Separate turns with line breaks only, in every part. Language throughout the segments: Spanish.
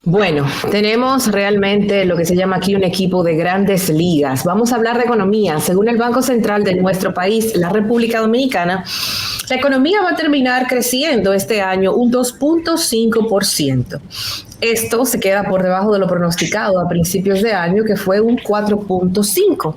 Bueno, tenemos realmente lo que se llama aquí un equipo de grandes ligas. Vamos a hablar de economía. Según el Banco Central de nuestro país, la República Dominicana, la economía va a terminar creciendo este año un 2.5%. Esto se queda por debajo de lo pronosticado a principios de año, que fue un 4.5%.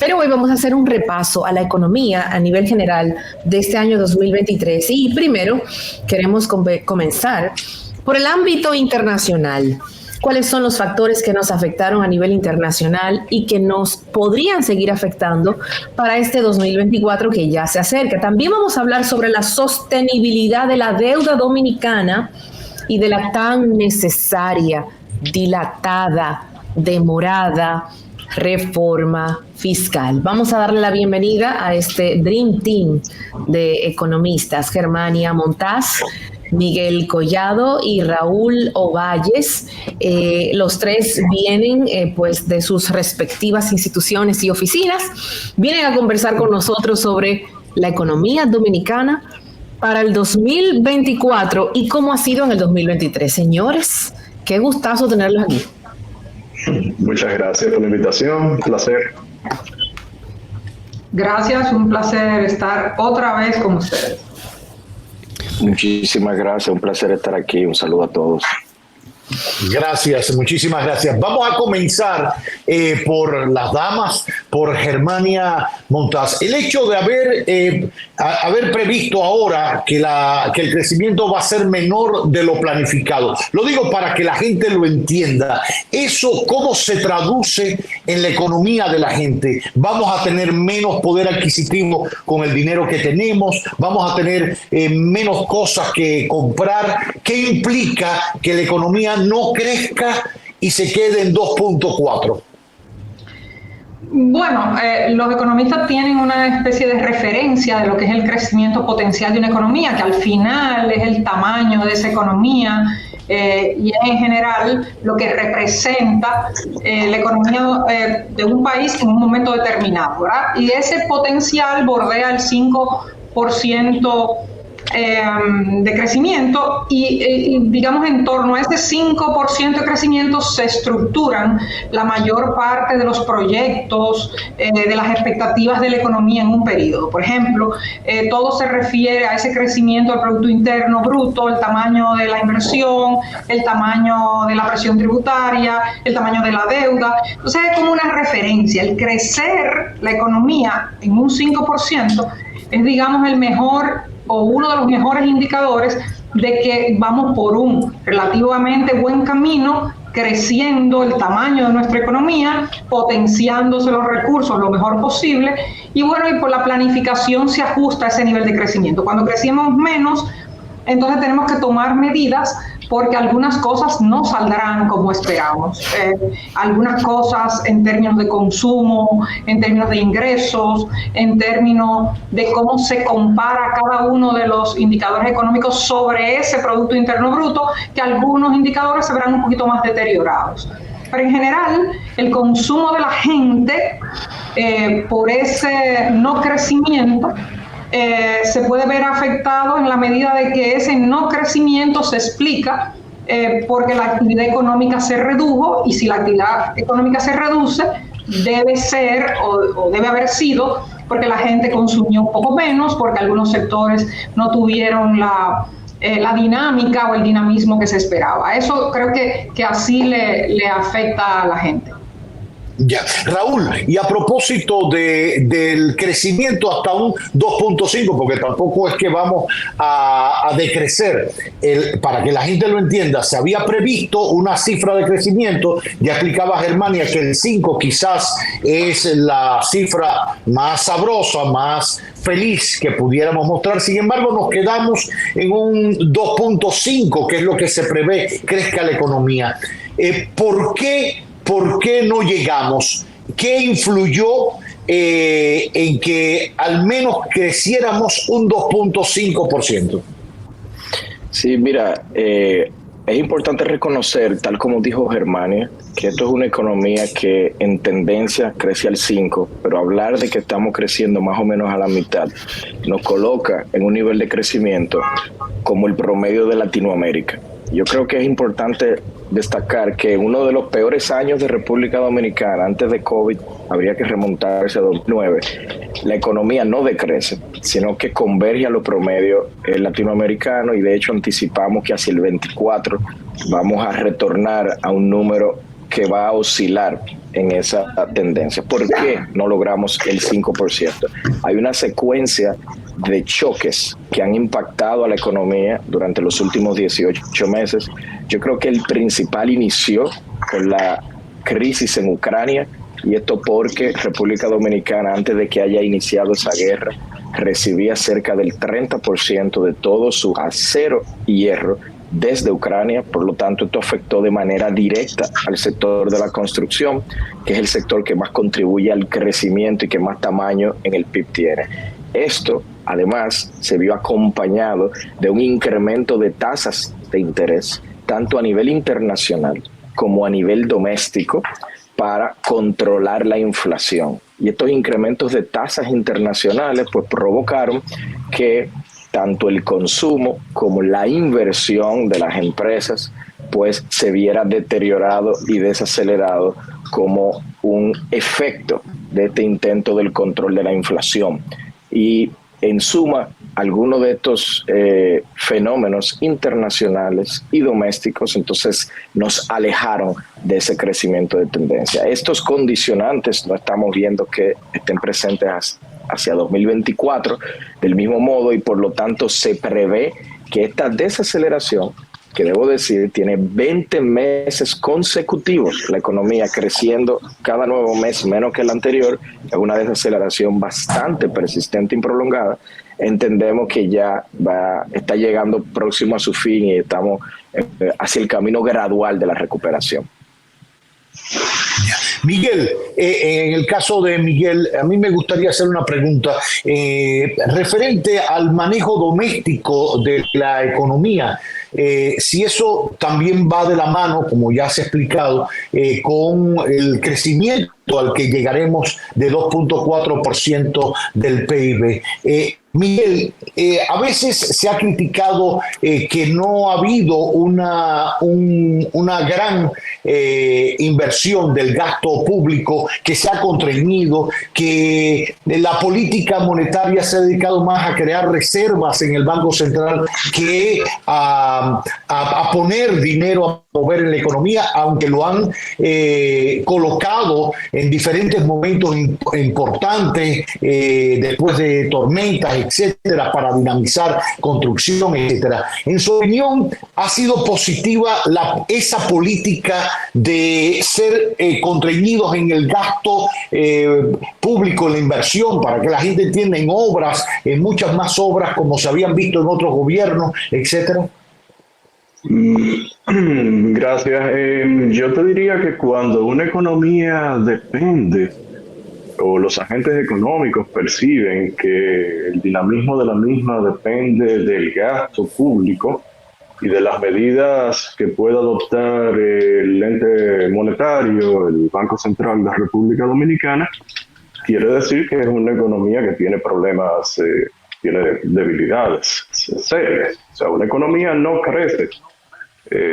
Pero hoy vamos a hacer un repaso a la economía a nivel general de este año 2023. Y primero queremos comenzar por el ámbito internacional. ¿Cuáles son los factores que nos afectaron a nivel internacional y que nos podrían seguir afectando para este 2024 que ya se acerca? También vamos a hablar sobre la sostenibilidad de la deuda dominicana y de la tan necesaria, dilatada, demorada reforma fiscal. Vamos a darle la bienvenida a este Dream Team de economistas: Germania Montaz, Miguel Collado y Raúl Ovalles. Los tres vienen pues de sus respectivas instituciones y oficinas. Vienen a conversar con nosotros sobre la economía dominicana para el 2024 y cómo ha sido en el 2023. Señores, qué gustazo tenerlos aquí.
Muchas gracias por la invitación, un placer.
Gracias, un placer estar otra vez con ustedes.
Muchísimas gracias, un placer estar aquí, un saludo a todos.
Gracias, muchísimas gracias. Vamos a comenzar por las damas, por Germania Montaz. El hecho de haber previsto ahora que el crecimiento va a ser menor de lo planificado, lo digo para que la gente lo entienda. ¿Eso cómo se traduce en la economía de la gente? ¿Vamos a tener menos poder adquisitivo con el dinero que tenemos? ¿Vamos a tener menos cosas que comprar? ¿Qué implica que la economía no crezca y se quede en 2.4?
Bueno, los economistas tienen una especie de referencia de lo que es el crecimiento potencial de una economía, que al final es el tamaño de esa economía y en general lo que representa la economía de un país en un momento determinado, ¿verdad? Y ese potencial bordea el 5% de crecimiento y digamos en torno a ese 5% de crecimiento se estructuran la mayor parte de los proyectos, de las expectativas de la economía en un periodo. Por ejemplo, todo se refiere a ese crecimiento del Producto Interno Bruto, el tamaño de la inversión, el tamaño de la presión tributaria, el tamaño de la deuda. Entonces es como una referencia. El crecer la economía en un 5% es, digamos, el mejor o uno de los mejores indicadores de que vamos por un relativamente buen camino, creciendo el tamaño de nuestra economía, potenciándose los recursos lo mejor posible, y bueno, y por la planificación se ajusta a ese nivel de crecimiento. Cuando crecemos menos, entonces tenemos que tomar medidas porque algunas cosas no saldrán como esperamos. Algunas cosas en términos de consumo, en términos de ingresos, en términos de cómo se compara cada uno de los indicadores económicos sobre ese Producto Interno Bruto, que algunos indicadores se verán un poquito más deteriorados. Pero en general, el consumo de la gente por ese no crecimiento se puede ver afectado en la medida de que ese no crecimiento se explica porque la actividad económica se redujo, y si la actividad económica se reduce, debe ser o debe haber sido porque la gente consumió un poco menos, porque algunos sectores no tuvieron la dinámica o el dinamismo que se esperaba. Eso creo que así le afecta a la gente.
Ya. Raúl, y a propósito del crecimiento hasta un 2.5, porque tampoco es que vamos a decrecer, para que la gente lo entienda, se había previsto una cifra de crecimiento, ya explicaba Germania que el 5 quizás es la cifra más sabrosa, más feliz que pudiéramos mostrar. Sin embargo, nos quedamos en un 2.5, que es lo que se prevé crezca la economía. ¿Por qué no llegamos? ¿Qué influyó en que al menos creciéramos un 2.5%?
Sí, mira, es importante reconocer, tal como dijo Germania, que esto es una economía que en tendencia crece al 5%, pero hablar de que estamos creciendo más o menos a la mitad nos coloca en un nivel de crecimiento como el promedio de Latinoamérica. Yo creo que es importante destacar que uno de los peores años de República Dominicana, antes de COVID, habría que remontarse a 2009, la economía no decrece, sino que converge a lo promedio latinoamericano, y de hecho anticipamos que hacia el 24 vamos a retornar a un número que va a oscilar en esa tendencia. ¿Por qué no logramos el 5%? Hay una secuencia de choques que han impactado a la economía durante los últimos 18 meses. Yo creo que el principal inició con la crisis en Ucrania, y esto porque República Dominicana, antes de que haya iniciado esa guerra, recibía cerca del 30% de todo su acero y hierro desde Ucrania. Por lo tanto, esto afectó de manera directa al sector de la construcción, que es el sector que más contribuye al crecimiento y que más tamaño en el PIB tiene. Esto, además, se vio acompañado de un incremento de tasas de interés, tanto a nivel internacional como a nivel doméstico, para controlar la inflación. Y estos incrementos de tasas internacionales pues provocaron que tanto el consumo como la inversión de las empresas pues se viera deteriorado y desacelerado como un efecto de este intento del control de la inflación. Y en suma, algunos de estos fenómenos internacionales y domésticos entonces nos alejaron de ese crecimiento de tendencia. Estos condicionantes no estamos viendo que estén presentes hacia 2024 del mismo modo, y por lo tanto se prevé que esta desaceleración, que debo decir tiene 20 meses consecutivos la economía creciendo cada nuevo mes menos que el anterior, es una desaceleración bastante persistente y prolongada, entendemos que ya está llegando próximo a su fin y estamos hacia el camino gradual de la recuperación.
Miguel, en el caso de Miguel, a mí me gustaría hacer una pregunta referente al manejo doméstico de la economía. Si eso también va de la mano, como ya se ha explicado, con el crecimiento al que llegaremos de 2.4% del PIB. Miguel, a veces se ha criticado que no ha habido una gran inversión del gasto público, que se ha contraído, que la política monetaria se ha dedicado más a crear reservas en el Banco Central que a poner dinero, a mover en la economía, aunque lo han colocado en diferentes momentos importantes, después de tormentas, etcétera, para dinamizar construcción, etcétera. En su opinión, ¿ha sido positiva esa política de ser contraídos en el gasto público, en la inversión, para que la gente entienda, en obras, en muchas más obras como se habían visto en otros gobiernos, etcétera?
Gracias. Yo te diría que cuando una economía depende, o los agentes económicos perciben que el dinamismo de la misma depende del gasto público y de las medidas que pueda adoptar el ente monetario, el Banco Central de la República Dominicana, quiere decir que es una economía que tiene problemas, tiene debilidades serias. O sea, una economía no crece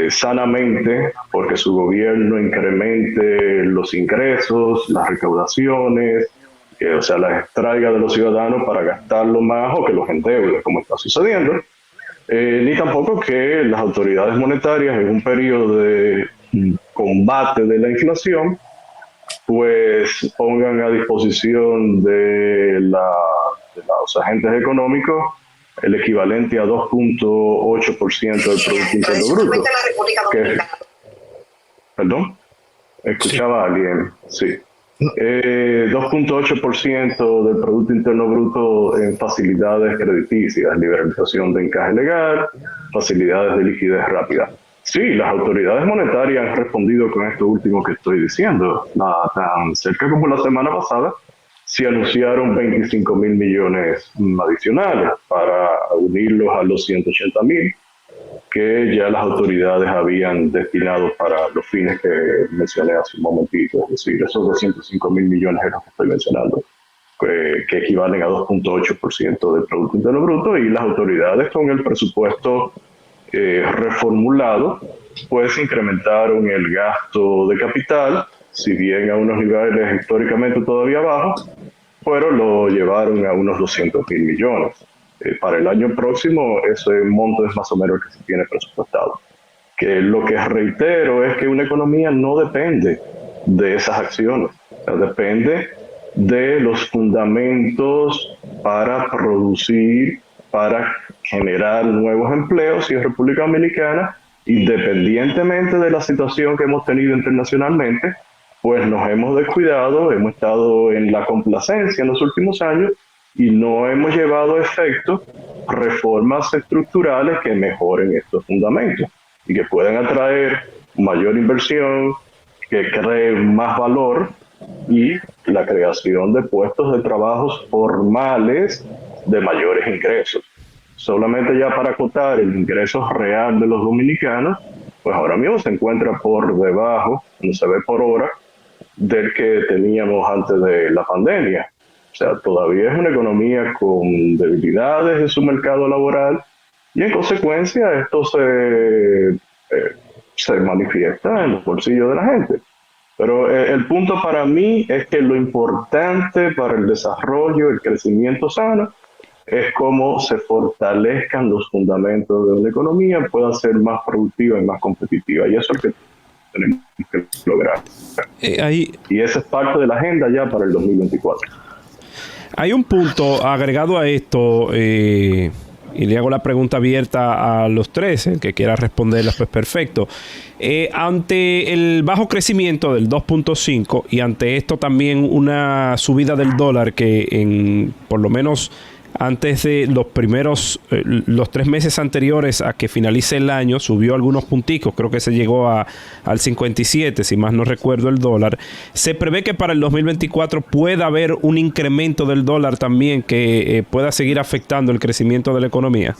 sanamente porque su gobierno incremente los ingresos, las recaudaciones, o sea, las extraiga de los ciudadanos para gastarlo más o que los endeude, como está sucediendo, ni tampoco que las autoridades monetarias en un periodo de combate de la inflación pues pongan a disposición de los agentes económicos el equivalente a 2.8% del Producto Interno Bruto. ¿Perdón? Escuchaba a alguien, sí. 2.8% del Producto Interno Bruto en facilidades crediticias, liberalización de encaje legal, facilidades de liquidez rápida. Sí, las autoridades monetarias han respondido con esto último que estoy diciendo. Tan cerca como la semana pasada, se anunciaron 25 mil millones adicionales para unirlos a los 180 mil que ya las autoridades habían destinado para los fines que mencioné hace un momentito. Es decir, esos 205 mil millones es lo que estoy mencionando, que equivalen a 2.8% del Producto Interno Bruto, y las autoridades con el presupuesto reformulado pues incrementaron el gasto de capital, si bien a unos niveles históricamente todavía bajos, pero lo llevaron a unos 200.000 millones. Para el año próximo ese monto es más o menos el que se tiene presupuestado. Que lo que reitero es que una economía no depende de esas acciones, depende de los fundamentos para producir, para generar nuevos empleos, y en República Dominicana, independientemente de la situación que hemos tenido internacionalmente, pues nos hemos descuidado, hemos estado en la complacencia en los últimos años y no hemos llevado a efecto reformas estructurales que mejoren estos fundamentos y que puedan atraer mayor inversión, que creen más valor y la creación de puestos de trabajos formales de mayores ingresos. Solamente ya para acotar el ingreso real de los dominicanos, pues ahora mismo se encuentra por debajo, no se ve por hora, del que teníamos antes de la pandemia. O sea, todavía es una economía con debilidades en su mercado laboral y en consecuencia esto se manifiesta en los bolsillos de la gente. Pero el punto para mí es que lo importante para el desarrollo, el crecimiento sano, es cómo se fortalezcan los fundamentos de una economía, puedan ser más productiva y más competitiva. Y eso es lo que tenemos que lograr. Y esa es parte de la agenda ya para el 2024.
Hay un punto agregado a esto, y le hago la pregunta abierta a los tres, el que quiera responderla, pues perfecto. Ante el bajo crecimiento del 2.5 y ante esto también una subida del dólar que por lo menos antes de los 3 meses anteriores a que finalice el año, subió algunos punticos, creo que se llegó al 57, si más no recuerdo, el dólar. Se prevé que para el 2024 pueda haber un incremento del dólar también que pueda seguir afectando el crecimiento de la economía.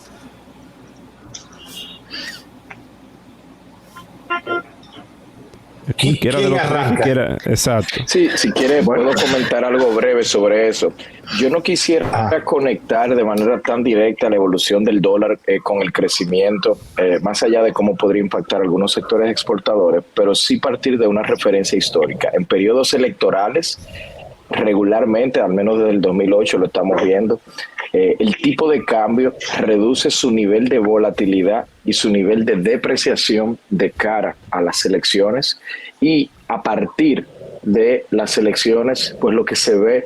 ¿Quién arranca?
Exacto.
Sí, si quiere puedo comentar algo breve sobre eso. Yo no quisiera conectar de manera tan directa la evolución del dólar con el crecimiento, más allá de cómo podría impactar algunos sectores exportadores, pero sí partir de una referencia histórica. En periodos electorales, regularmente, al menos desde el 2008 lo estamos viendo, el tipo de cambio reduce su nivel de volatilidad y su nivel de depreciación de cara a las elecciones, y a partir de las elecciones, pues lo que se ve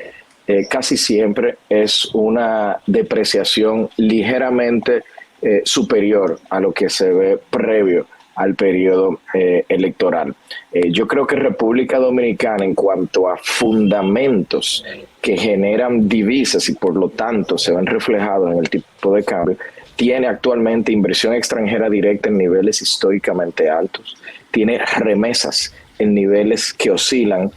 casi siempre es una depreciación ligeramente superior a lo que se ve previo al periodo electoral. Yo creo que República Dominicana, en cuanto a fundamentos que generan divisas y por lo tanto se ven reflejados en el tipo de cambio, tiene actualmente inversión extranjera directa en niveles históricamente altos, tiene remesas en niveles que oscilan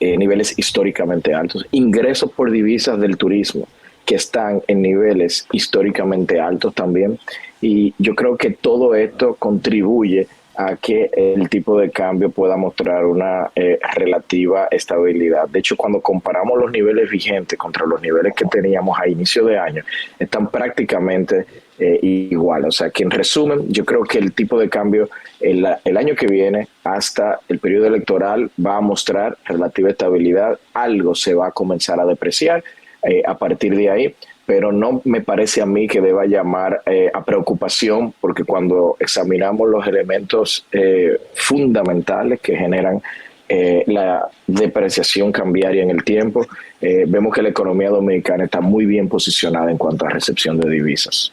niveles históricamente altos, ingresos por divisas del turismo que están en niveles históricamente altos también, y yo creo que todo esto contribuye a que el tipo de cambio pueda mostrar una relativa estabilidad. De hecho, cuando comparamos los niveles vigentes contra los niveles que teníamos a inicio de año, están prácticamente igual. O sea que en resumen, yo creo que el tipo de cambio el año que viene hasta el periodo electoral va a mostrar relativa estabilidad. Algo se va a comenzar a depreciar a partir de ahí, pero no me parece a mí que deba llamar a preocupación, porque cuando examinamos los elementos fundamentales que generan la depreciación cambiaria en el tiempo, vemos que la economía dominicana está muy bien posicionada en cuanto a recepción de divisas.